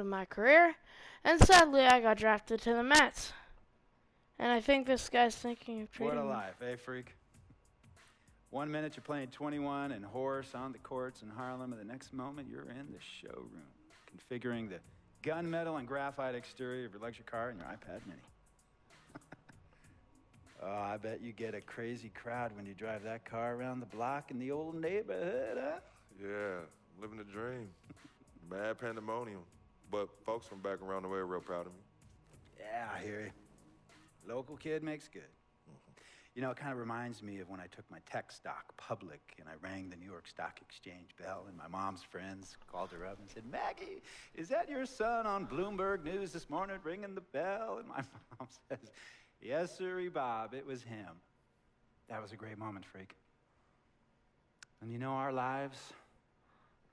my career, and sadly I got drafted to the Mets. And I think this guy's thinking of trading What a me. life, eh, freak? 1 minute you're playing 21 and horse on the courts in Harlem, and the next moment you're in the showroom, configuring the gunmetal and graphite exterior of your luxury car and your iPad Mini. Oh, I bet you get a crazy crowd when you drive that car around the block in the old neighborhood, huh? Yeah, living the dream. Mad pandemonium. But folks from back around the way are real proud of me. Yeah, I hear you. Local kid makes good. You know, it kind of reminds me of when I took my tech stock public and I rang the New York Stock Exchange bell, and my mom's friends called her up and said, "Maggie, is that your son on Bloomberg News this morning ringing the bell?" And my mom says, "Yes, sirree, Bob, it was him." That was a great moment, freak. And you know, our lives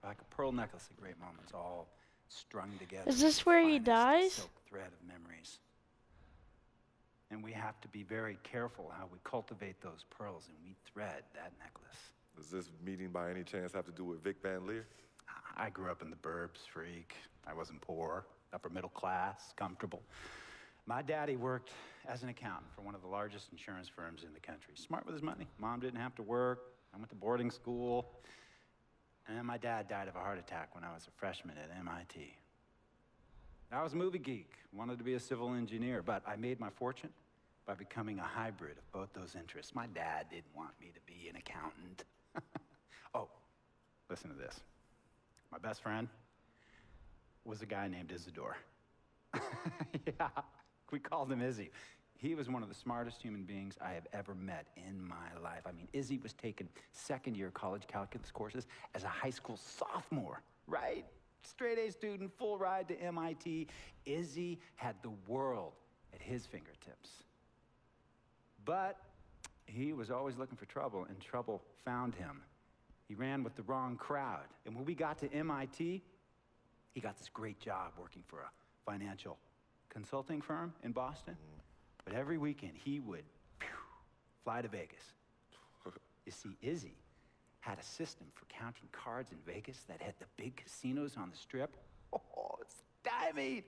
are like a pearl necklace of great moments, all strung together. Is this where he Finest dies? silk thread of memories. And we have to be very careful how we cultivate those pearls and we thread that necklace. Does this meeting by any chance have to do with Vic Van Leer? I grew up in the burbs, freak. I wasn't poor, upper middle class, comfortable. My daddy worked as an accountant for one of the largest insurance firms in the country. Smart with his money. Mom didn't have to work. I went to boarding school. And then my dad died of a heart attack when I was a freshman at MIT. I was a movie geek, wanted to be a civil engineer, but I made my fortune by becoming a hybrid of both those interests. My dad didn't want me to be an accountant. Oh, listen to this. My best friend was a guy named Isidore. Yeah, we called him Izzy. He was one of the smartest human beings I have ever met in my life. I mean, Izzy was taking second-year college calculus courses as a high school sophomore, right? Straight-A student, full ride to MIT. Izzy had the world at his fingertips. But he was always looking for trouble, and trouble found him. He ran with the wrong crowd. And when we got to MIT, he got this great job working for a financial consulting firm in Boston. But every weekend, he would fly to Vegas. You see, Izzy had a system for counting cards in Vegas that had the big casinos on the Strip. Oh, it's stymied.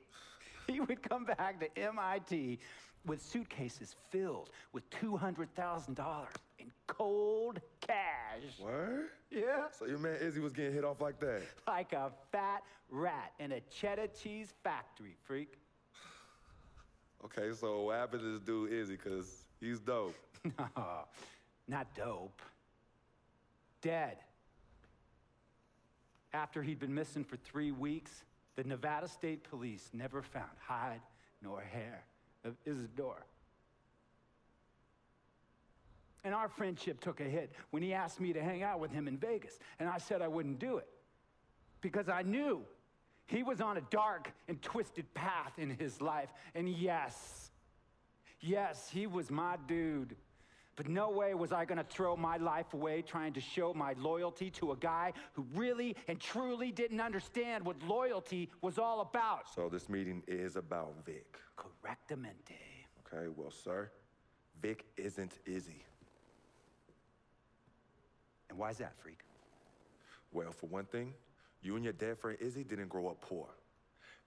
He would come back to MIT with suitcases filled with $200,000 in cold cash. What? Yeah. So your man Izzy was getting hit off like that? Like a fat rat in a cheddar cheese factory, freak. Okay, so what happened to this dude Izzy? Because he's dope. No, not dope. Dead. After he'd been missing for 3 weeks, the Nevada State Police never found hide nor hair of Isidore. And our friendship took a hit when he asked me to hang out with him in Vegas, and I said I wouldn't do it because I knew he was on a dark and twisted path in his life. And yes, he was my dude. But no way was I gonna throw my life away trying to show my loyalty to a guy who really and truly didn't understand what loyalty was all about. So this meeting is about Vic. Correctamente. Okay, well, sir, Vic isn't Izzy. And why's that, freak? Well, for one thing, you and your dead friend Izzy didn't grow up poor.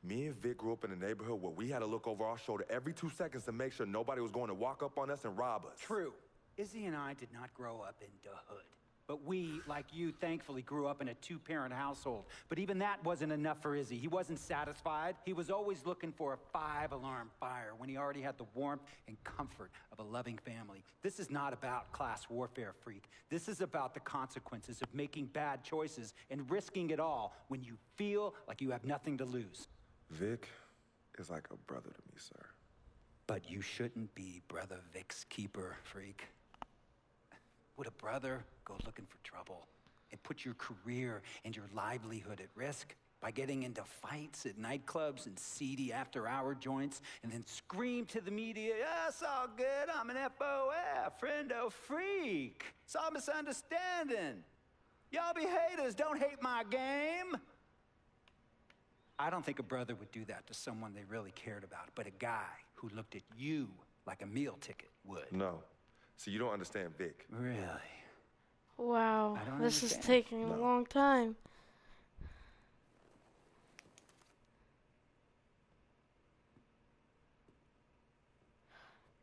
Me and Vic grew up in a neighborhood where we had to look over our shoulder every 2 seconds to make sure nobody was going to walk up on us and rob us. True. Izzy and I did not grow up in the hood. But we, like you, thankfully grew up in a 2-parent household. But even that wasn't enough for Izzy. He wasn't satisfied. He was always looking for a 5-alarm fire when he already had the warmth and comfort of a loving family. This is not about class warfare, freak. This is about the consequences of making bad choices and risking it all when you feel like you have nothing to lose. Vic is like a brother to me, sir. But you shouldn't be Brother Vic's keeper, freak. Would a brother go looking for trouble and put your career and your livelihood at risk by getting into fights at nightclubs and seedy after-hour joints and then scream to the media, "Yeah, it's all good, I'm an FOF, friendo freak. It's all misunderstanding. Y'all be haters, don't hate my game." I don't think a brother would do that to someone they really cared about, but a guy who looked at you like a meal ticket would. No. See, you don't understand Vic. Really? Wow, I don't this is understand. taking a long time.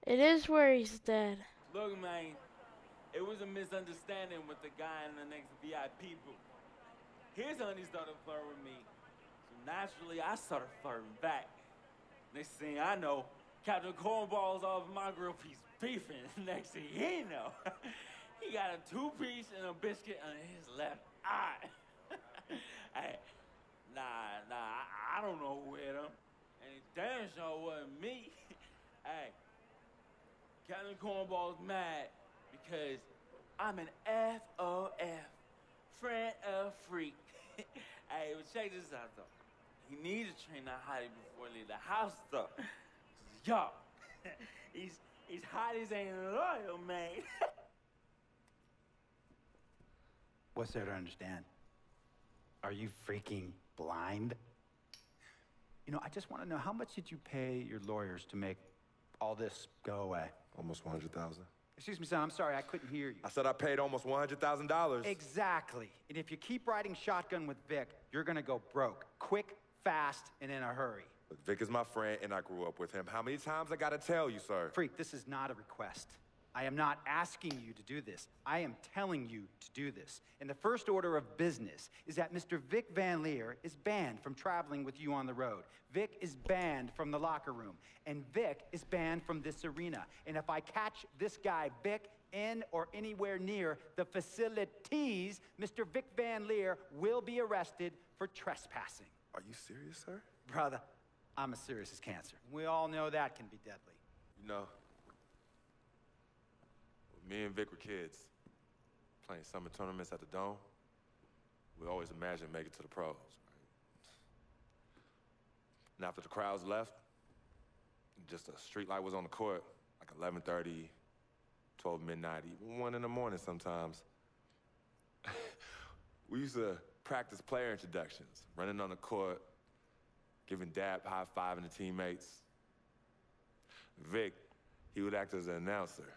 It is where he's dead. Look, man, it was a misunderstanding with the guy in the next VIP booth. His honey started flirting with me, so naturally I started flirting back. Next thing I know, Captain Cornball's off my grill piece beefing. Next thing he know, he got a 2-piece and a biscuit on his left eye. Hey, I don't know who hit him. And it damn sure wasn't me. Hey, Captain Cornball's mad because I'm an FOF, friend of freak. Hey, but check this out, though. He needs to train that hottie before he leave the house, though. Yo, he's hotties ain't loyal, man. What's there to understand? Are you freaking blind? You know, I just want to know, how much did you pay your lawyers to make all this go away? Almost 100,000. Excuse me, son, I'm sorry, I couldn't hear you. I said I paid almost $100,000. Exactly. And if you keep riding shotgun with Vic, you're gonna go broke. Quick, fast, and in a hurry. Look, Vic is my friend, and I grew up with him. How many times I gotta tell you, sir? Freak, this is not a request. I am not asking you to do this. I am telling you to do this. And the first order of business is that Mr. Vic Van Leer is banned from traveling with you on the road. Vic is banned from the locker room. And Vic is banned from this arena. And if I catch this guy, Vic, in or anywhere near the facilities, Mr. Vic Van Leer will be arrested for trespassing. Are you serious, sir? Brother, I'm as serious as cancer. We all know that can be deadly. You know, when me and Vic were kids, playing summer tournaments at the Dome, we always imagined making it to the pros, right? And after the crowds left, just a street light was on the court, like 11:30, 12 midnight, even 1 in the morning sometimes. We used to practice player introductions, running on the court, giving dab, high-fiving the teammates. Vic, he would act as an announcer.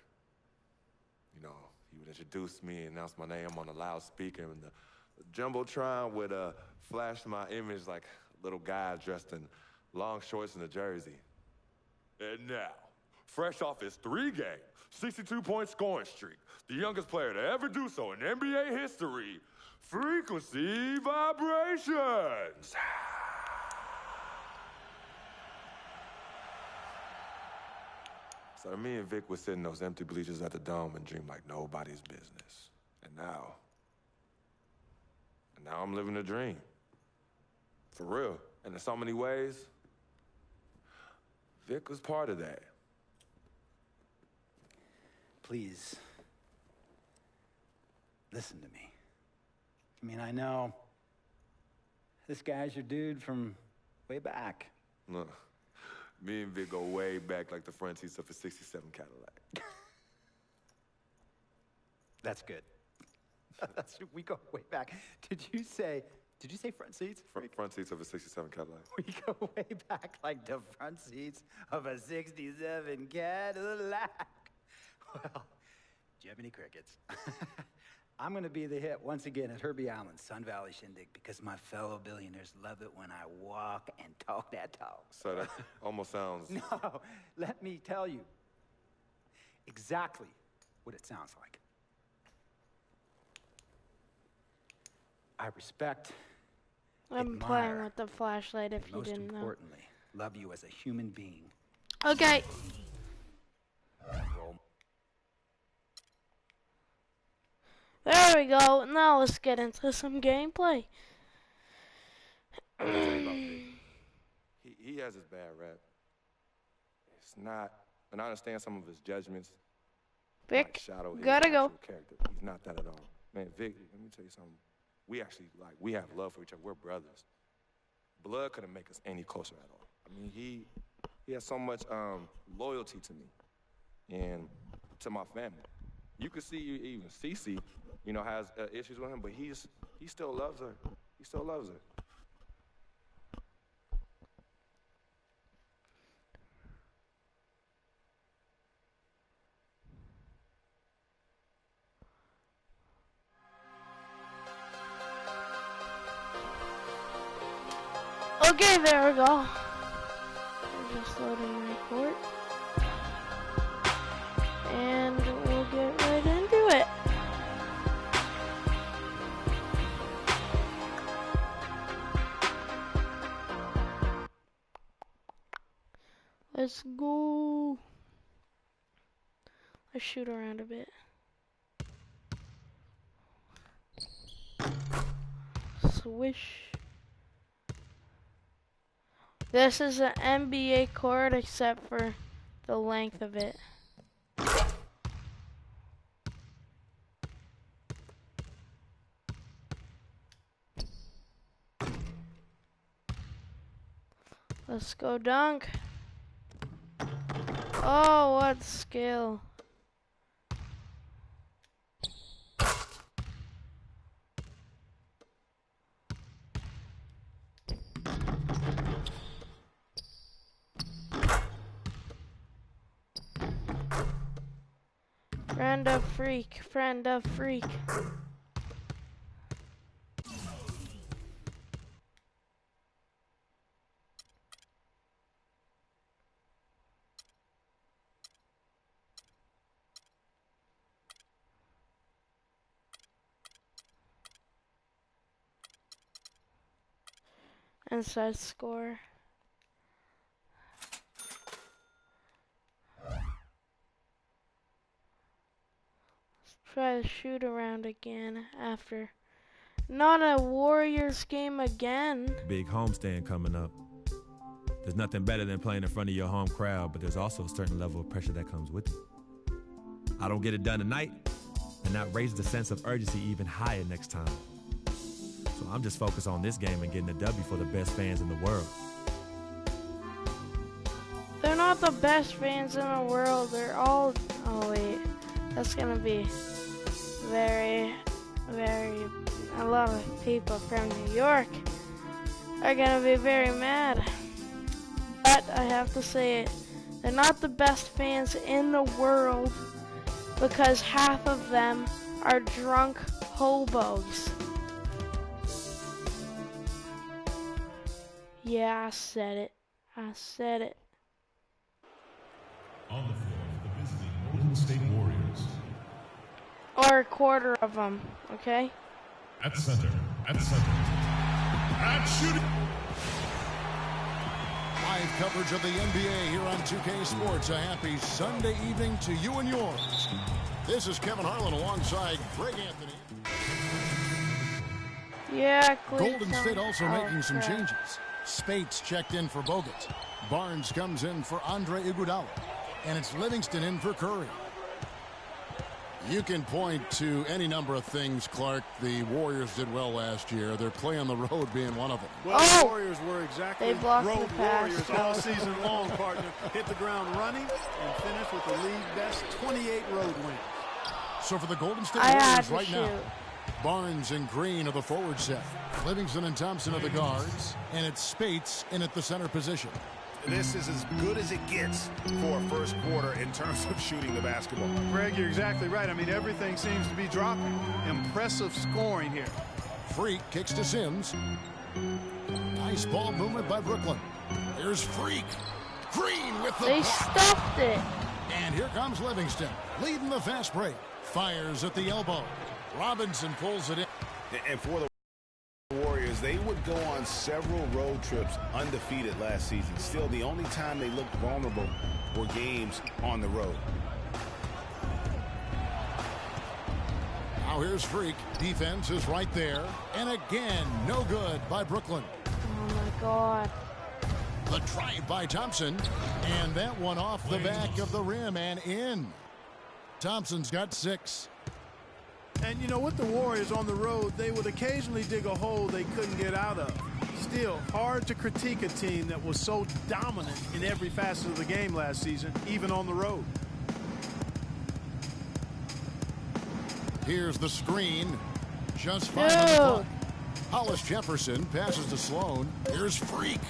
You know, he would introduce me and announce my name on a loudspeaker, and the Jumbotron would flash my image like a little guy dressed in long shorts and a jersey. And now, fresh off his 3-game, 62-point scoring streak, the youngest player to ever do so in NBA history, Frequency Vibrations. So me and Vic would sit in those empty bleachers at the Dome and dream like nobody's business. And now I'm living a dream. For real. And in so many ways, Vic was part of that. Please, listen to me. I mean, I know this guy's your dude from way back. Look, me and Vic go way back like the front seats of a 67 Cadillac. That's good. We go way back. Did you say front seats? Front seats of a 67 Cadillac. We go way back like the front seats of a 67 Cadillac. Well, Jiminy Crickets. I'm going to be the hit once again at Herbie Allen's Sun Valley Shindig because my fellow billionaires love it when I walk and talk that talk. So that almost sounds... No, let me tell you exactly what it sounds like. I respect, I'm admire, playing with the flashlight if and you most didn't know. importantly, love you as a human being. Okay. Roll. There we go. Now let's get into some gameplay. Let me tell you about Vic. He has his bad rap. It's not, and I understand some of his judgments. Vic, might shadow his gotta go. actual character. He's not that at all. Man, Vic, let me tell you something. We actually, we have love for each other. We're brothers. Blood couldn't make us any closer at all. I mean, he has so much loyalty to me and to my family. You could see even Cece, you know, has issues with him, but he still loves her. He still loves her. Okay, there we go. I'm just loading my report. Let's go. Let's shoot around a bit. Swish. This is an NBA court except for the length of it. Let's go dunk. Oh, what skill. Friend of freak, friend of freak. Inside score. Let's try to shoot around again after. Not a Warriors game again. Big homestand coming up. There's nothing better than playing in front of your home crowd, but there's also a certain level of pressure that comes with it. I don't get it done tonight, and that raises the sense of urgency even higher next time. So I'm just focused on this game and getting a W for the best fans in the world. They're not the best fans in the world. They're all... Oh, wait. That's gonna be very... A lot of people from New York are gonna be very mad. But I have to say it. They're not the best fans in the world because half of them are drunk hobos. Yeah, I said it. I said it. On the floor for the visiting Golden State Warriors. Or a quarter of them, okay? At center. At shooting. Live coverage of the NBA here on 2K Sports. A happy Sunday evening to you and yours. This is Kevin Harlan alongside Greg Anthony. Yeah, Golden State also making some changes. Spates checked in for Bogut. Barnes comes in for Andre Iguodala. And it's Livingston in for Curry. You can point to any number of things, Clark. The Warriors did well last year. Their play on the road being one of them. Well, the Warriors were exactly road warriors all season long, partner. Hit the ground running and finished with the league best 28 road wins. So for the Golden State Warriors right now, Barnes and Green are the forward set. Livingston and Thompson are the guards. And it's Spates in at the center position. This is as good as it gets for a first quarter in terms of shooting the basketball. Greg, you're exactly right. I mean, everything seems to be dropping. Impressive scoring here. Freak kicks to Sims. Nice ball movement by Brooklyn. There's Freak. Green with the They block. stuffed it. And here comes Livingston, leading the fast break. Fires at the elbow. Robinson pulls it in. And for the Warriors, they would go on several road trips undefeated last season. Still, the only time they looked vulnerable were games on the road. Now here's Freak. Defense is right there. And again, no good by Brooklyn. Oh, my God. The drive by Thompson. And that one off the back of the rim and in. Thompson's got 6. And, you know, with the Warriors on the road, they would occasionally dig a hole they couldn't get out of. Still, hard to critique a team that was so dominant in every facet of the game last season, even on the road. Here's the screen. Just 5 on the clock. Hollis Jefferson passes to Sloan. Here's Freak.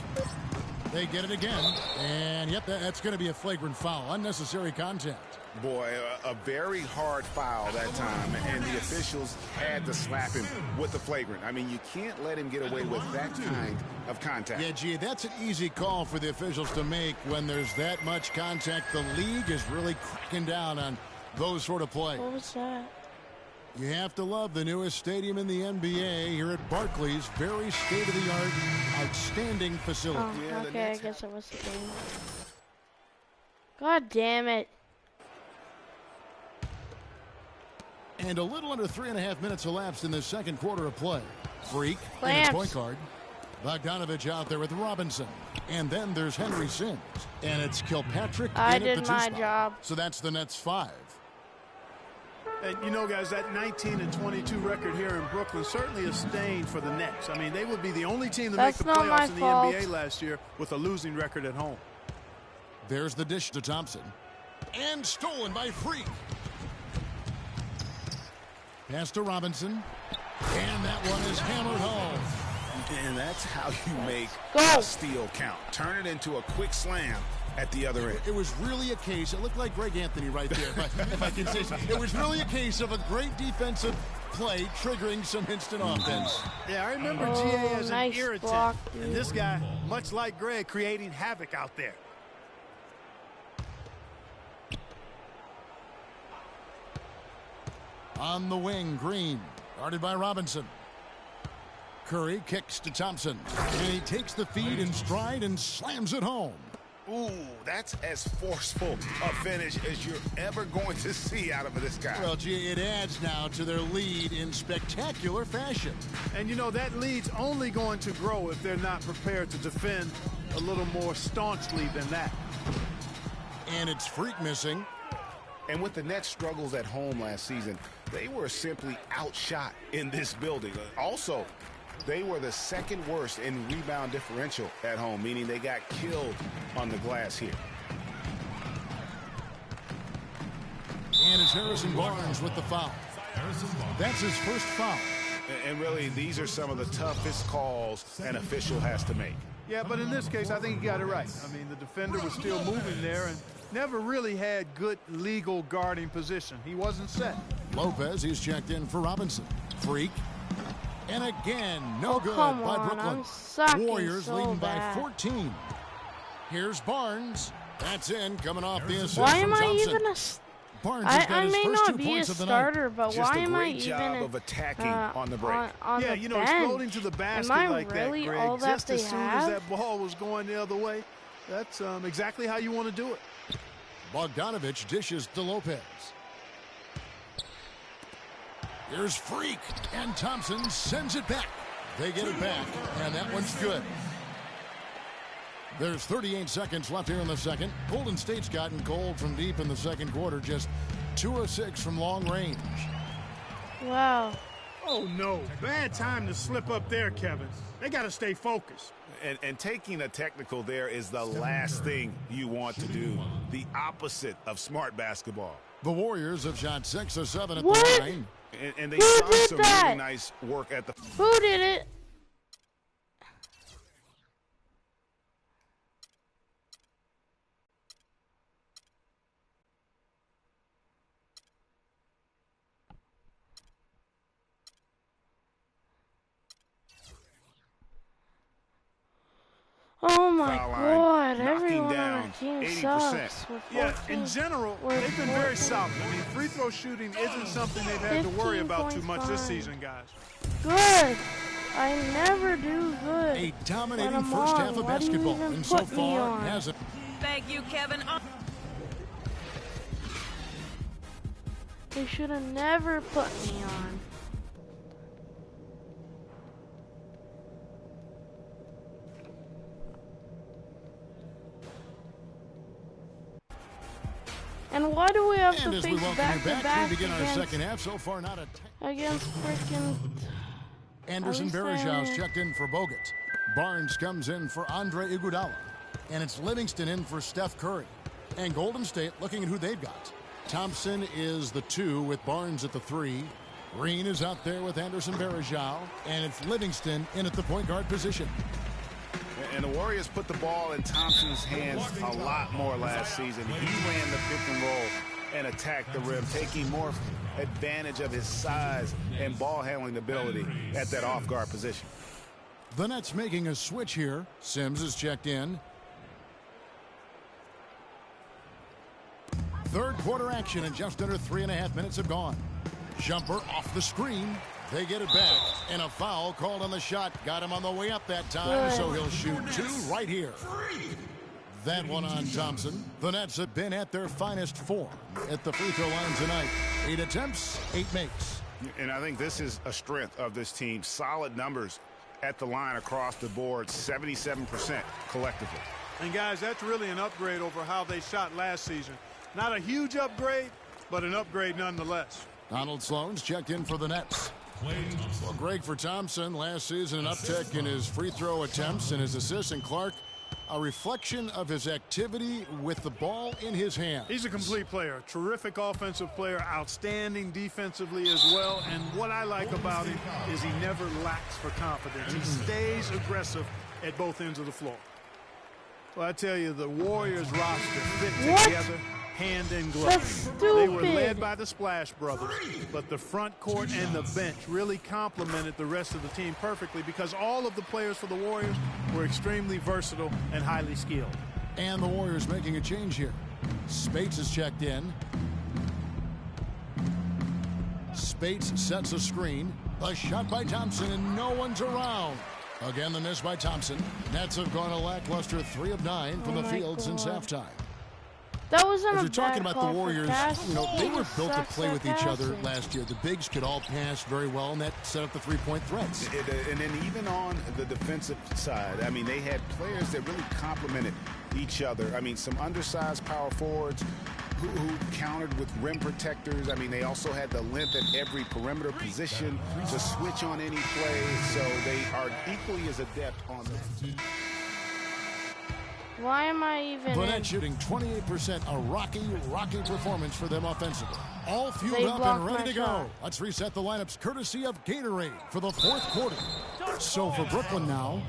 They get it again. And, yep, that's going to be a flagrant foul. Unnecessary contact. Boy, a very hard foul that time, and the officials had to slap him with the flagrant. I mean, you can't let him get away with that kind of contact. Yeah, gee, that's an easy call for the officials to make when there's that much contact. The league is really cracking down on those sort of plays. What was that? You have to love the newest stadium in the NBA here at Barclays. Very state-of-the-art, outstanding facility. Oh, okay, I guess it was the game. God damn it. And a little under 3.5 minutes elapsed in the second quarter of play. Freak in Clamps. at point guard. Bogdanovich out there with Robinson. And then there's Henry Sims. And it's Kilpatrick I in at the did two my spot. job. So that's the Nets 5. And you know, guys, that 19-22 record here in Brooklyn certainly a stain for the Nets. I mean, they would be the only team to make That's the not my playoffs in the fault. NBA last year with a losing record at home. There's the dish to Thompson. And stolen by Freak. Pass to Robinson. And that one is hammered home. And that's how you make Go. a steal count. Turn it into a quick slam at the other end. It was really a case, it looked like Greg Anthony right there, if I can say so. It was really a case of a great defensive play triggering some instant offense. Yeah, I remember Oh, GA as nice an irritant. block, And dude. this guy, much like Greg, creating havoc out there. On the wing, Green, guarded by Robinson. Curry kicks to Thompson, and he takes the feed in stride and slams it home. Ooh, that's as forceful a finish as you're ever going to see out of this guy. Well, gee, it adds now to their lead in spectacular fashion. And, you know, that lead's only going to grow if they're not prepared to defend a little more staunchly than that. And it's Freak missing. And with the Nets' struggles at home last season, they were simply outshot in this building. Also, they were the second worst in rebound differential at home, meaning they got killed on the glass here. And it's Harrison Barnes with the foul. That's his first foul. And really, these are some of the toughest calls an official has to make. Yeah, but in this case, I think he got it right. I mean, the defender was still moving there and never really had good legal guarding position. He wasn't set. Lopez, he's checked in for Robinson. Freak. And again, no good come by on, Brooklyn. I'm sucking Warriors so leading bad. by 14. Here's Barnes. That's in, coming off the assist Why from am I Thompson. even a... Barnes has got I his may first 2 not be a points of the night. starter, but Just why a am I great even job of attacking on the break. on Yeah, the you know, bench? exploding to the basket Am I like really that, Greg, all that just they as soon have? as that ball was going the other way, that's exactly how you want to do it. Bogdanovich dishes to Lopez. Here's Freak, and Thompson sends it back. They get it back, and that one's good. There's 38 seconds left here in the second. Golden State's gotten cold from deep in the second quarter, just 2 of 6 from long range. Wow. Oh, no. Bad time to slip up there, Kevin. They got to stay focused. And taking a technical there is the last thing you want to do. The opposite of smart basketball. The Warriors have shot 6 of 7 at What? the line. And they Who saw did some that? really nice work at the... Who did it? Oh my Foul line, god, knocking everyone on down our team 80%. sucks. We're Yeah, 14 in general, we're they've been very 14 solid. I mean, free throw shooting isn't something they've had to worry 15 about too points much this behind. season, guys. Good. I never do good. A dominating When I'm first on, half of why do you basketball, even and so put me far on? hasn't. Thank you, Kevin. They should have never put me on. And why do we have And to as we face welcome back you to back, back we begin our against, second half. So far, not a... against freaking... Anderson least Berejau's I- checked in for Bogut. Barnes comes in for Andre Iguodala. And it's Livingston in for Steph Curry. And Golden State looking at who they've got. Thompson is the 2 with Barnes at the 3. Green is out there with Anderson Berejau. And it's Livingston in at the point guard position. And the Warriors put the ball in Thompson's hands a lot more last season. He ran the pick and roll and attacked the rim, taking more advantage of his size and ball handling ability at that off-guard position. The Nets making a switch here. Sims is checked in. Third quarter action, and just under 3.5 minutes have gone. Jumper off the screen. They get it back, and a foul called on the shot. Got him on the way up that time, Good. so he'll shoot 2 right here. That one on Thompson. The Nets have been at their finest form at the free throw line tonight. 8 attempts, 8 makes. And I think this is a strength of this team. Solid numbers at the line across the board, 77% collectively. And guys, that's really an upgrade over how they shot last season. Not a huge upgrade, but an upgrade nonetheless. Donald Sloan's checked in for the Nets. Well, Greg, for Thompson, last season an uptick in his free throw attempts and his assists, and Clark, a reflection of his activity with the ball in his hand. He's a complete player, terrific offensive player, outstanding defensively as well. And what I like about him is he never lacks for confidence. He stays aggressive at both ends of the floor. Well, I tell you, the Warriors roster fit together hand in glove. That's stupid. They were led by the Splash Brothers, but the front court and the bench really complemented the rest of the team perfectly because all of the players for the Warriors were extremely versatile and highly skilled. And the Warriors making a change here. Spates is checked in. Spates sets a screen. A shot by Thompson, and no one's around. Again, the miss by Thompson. Nets have gone a lackluster 3 of 9 from the field since halftime. That wasn't As a you're talking bad about call the Warriors, for passing. you know, they He were just built to sucks play at with each other passing. last year. The bigs could all pass very well, and that set up the three-point threats. And then even on the defensive side, I mean, they had players that really complemented each other. I mean, some undersized power forwards who countered with rim protectors. I mean, they also had the length at every perimeter position to switch on any play. So they are equally as adept on that. Why am I even The in? Nets shooting 28%, a rocky performance for them offensively. All fueled They up and blocked ready my to go. shot. Let's reset the lineups courtesy of Gatorade for the fourth quarter. So for Brooklyn now,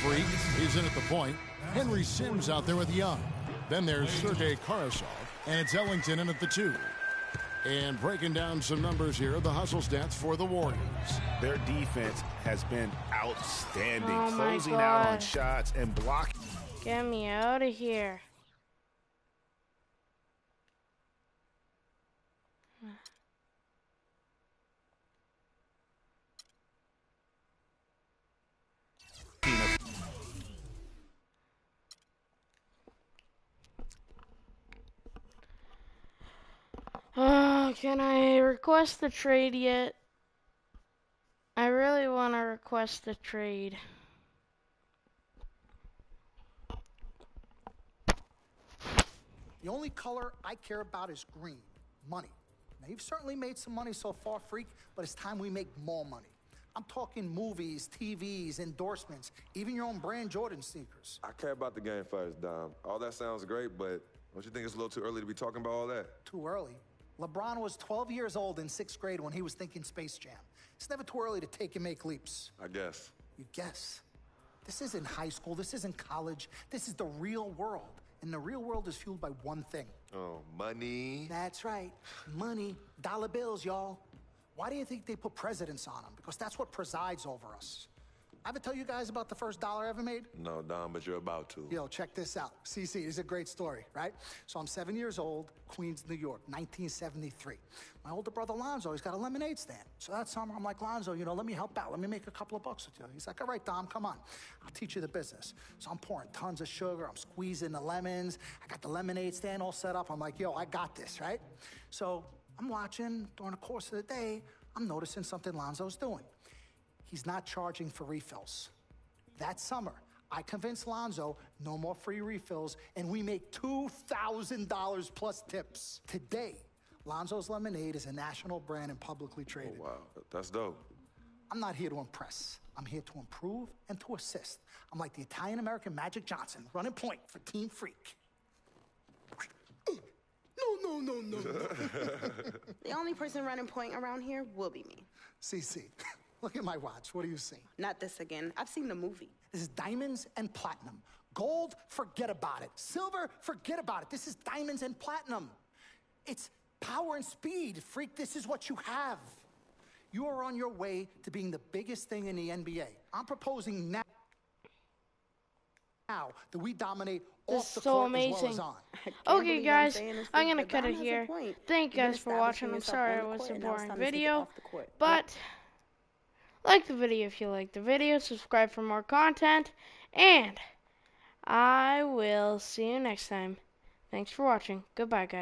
Freak is in at the point. Henry Sims out there with Young. Then there's Sergei Karasov, and it's Ellington in at the 2. And breaking down some numbers here, the hustle stats for the Warriors. Their defense has been outstanding, Oh my closing out on God. shots and blocking. Get me out of here. Can I request the trade yet? I really want to request the trade. The only color I care about is green, money. Now, you've certainly made some money so far, Freak, but it's time we make more money. I'm talking movies, TVs, endorsements, even your own brand Jordan sneakers. I care about the game first, Dom. All that sounds great, but don't you think it's a little too early to be talking about all that? Too early. LeBron was 12 years old in 6th grade when he was thinking Space Jam. It's never too early to take and make leaps. I guess. You guess. This isn't high school. This isn't college. This is the real world. And the real world is fueled by one thing. Oh, money. That's right. Money. Dollar bills, y'all. Why do you think they put presidents on them? Because that's what presides over us. I ever tell you guys about the first dollar I ever made? No, Dom, but you're about to. Yo, check this out. CC, this is a great story, right? So I'm 7 years old, Queens, New York, 1973. My older brother, Lonzo, he's got a lemonade stand. So that summer, I'm like, Lonzo, you know, let me help out. Let me make a couple of bucks with you. He's like, all right, Dom, come on. I'll teach you the business. So I'm pouring tons of sugar. I'm squeezing the lemons. I got the lemonade stand all set up. I'm like, yo, I got this, right? So I'm watching during the course of the day. I'm noticing something Lonzo's doing. He's not charging for refills. That summer, I convinced Lonzo no more free refills, and we make $2,000 plus tips. Today, Lonzo's Lemonade is a national brand and publicly traded. Oh, wow. That's dope. I'm not here to impress. I'm here to improve and to assist. I'm like the Italian-American Magic Johnson, running point for Team Freak. No. The only person running point around here will be me. CC, look at my watch. What do you see? Not this again. I've seen the movie. This is diamonds and platinum. Gold, forget about it. Silver, forget about it. This is diamonds and platinum. It's power and speed. Freak, this is what you have. You are on your way to being the biggest thing in the NBA. I'm proposing now that we dominate off the so court amazing. as well as on. Okay, guys, I'm gonna cut it here. Thank you guys for watching. I'm sorry it was a boring video, but like the video if you like the video, subscribe for more content, and I will see you next time. Thanks for watching. Goodbye, guys.